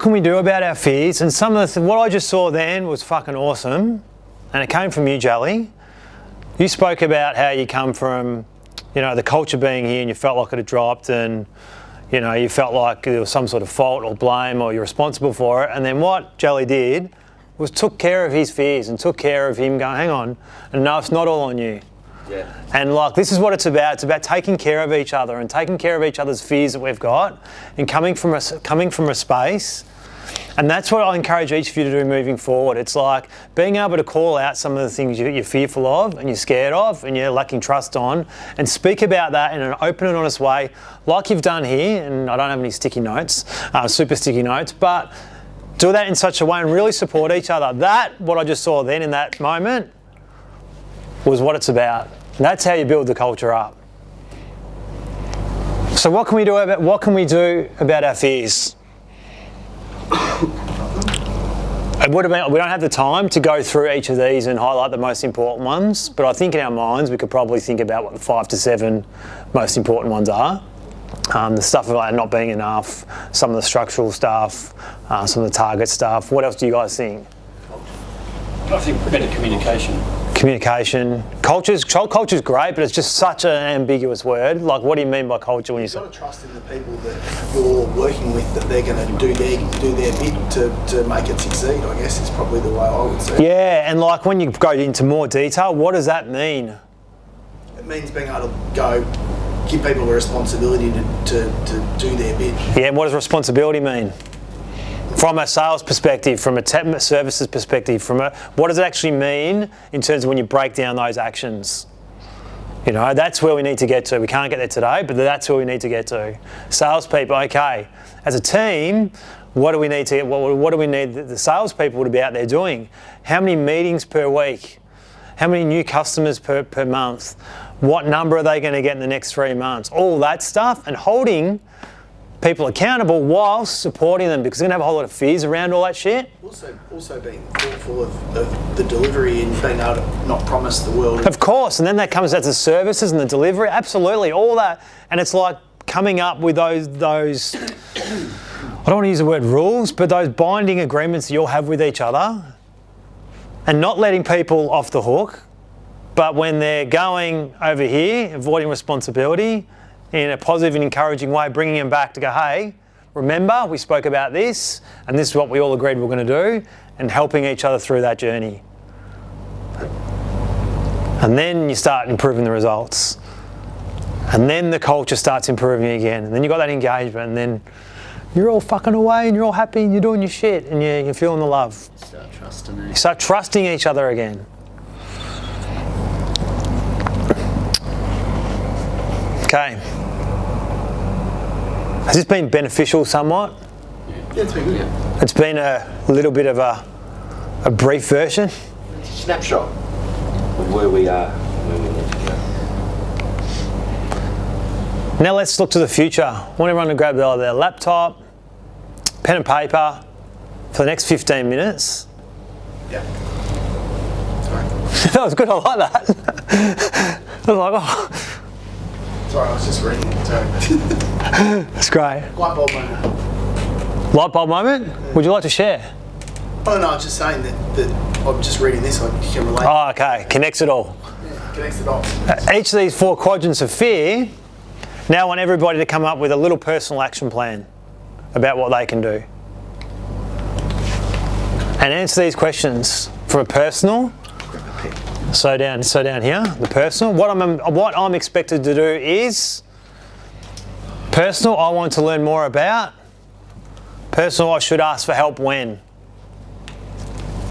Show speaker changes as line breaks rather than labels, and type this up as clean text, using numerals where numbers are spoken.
can we do about our fears? And some of what I just saw then was fucking awesome, and it came from you, Jelly. You spoke about how you come from, you know, the culture being here, and you felt like it had dropped, and you know, you felt like there was some sort of fault or blame, or you're responsible for it. And then what Jelly did was took care of his fears and took care of him going, hang on, and no, it's not all on you.
Yeah.
And like, this is what it's about. It's about taking care of each other and taking care of each other's fears that we've got, and coming from a space. And that's what I encourage each of you to do moving forward. It's like being able to call out some of the things you're fearful of and you're scared of and you're lacking trust on, and speak about that in an open and honest way, like you've done here. And I don't have any sticky notes, super sticky notes, but do that in such a way and really support each other. That, what I just saw then in that moment, was what it's about. And that's how you build the culture up. So what can we do about our fears? We don't have the time to go through each of these and highlight the most important ones, but I think in our minds we could probably think about what the 5 to 7 most important ones are. The stuff about not being enough, some of the structural stuff, some of the target stuff. What else do you guys think?
I think better communication.
Communication. Culture's great, but it's just such an ambiguous word. Like, what do you mean by culture when you say?
You've got to trust in the people that you're working with, that they're going to do their bit to make it succeed, I guess is probably the way I would say it.
Yeah, and like when you go into more detail, what does that mean?
It means being able to go give people the responsibility to do their bit.
Yeah, and what does responsibility mean? From a sales perspective, from a tech services perspective, what does it actually mean in terms of when you break down those actions? You know, that's where we need to get to. We can't get there today, but that's where we need to get to. Salespeople, okay. As a team, what do we need the salespeople to be out there doing? How many meetings per week? How many new customers per month? What number are they going to get in the next 3 months? All that stuff, and holding people accountable whilst supporting them, because they're going to have a whole lot of fears around all that shit.
Also being thoughtful of the delivery and being able to not promise the world.
Of course, and then that comes out to services and the delivery, absolutely, all that. And it's like coming up with those I don't want to use the word rules, but those binding agreements that you'll have with each other, and not letting people off the hook, but when they're going over here, avoiding responsibility, in a positive and encouraging way, bringing them back to go, hey, remember we spoke about this, and this is what we all agreed we're going to do, and helping each other through that journey. And then you start improving the results. And then the culture starts improving again. And then you've got that engagement, and then you're all fucking away, and you're all happy, and you're doing your shit, and you're feeling the love.
Start trusting it.
You start trusting each other again. Okay. Has this been beneficial somewhat?
Yeah, it's been good. Yeah.
It's been a little bit of a brief version.
Snapshot of where we are, where we need to go.
Now let's look to the future. I want everyone to grab their laptop, pen and paper for the next 15 minutes.
Yeah. Sorry.
That was good, I like that. I was like, oh.
Sorry, I was just reading it. Sorry.
That's great.
Light bulb moment.
Light bulb moment? Would you like to share?
Oh no, I was just saying that I'm just reading this, so you can relate.
Oh, okay. Connects it all.
Yeah, connects the dots.
Each of these 4 quadrants of fear, now I want everybody to come up with a little personal action plan about what they can do. And answer these questions from a personal. So down here, the personal. What I'm expected to do is personal. I want to learn more about. Personal. I should ask for help when.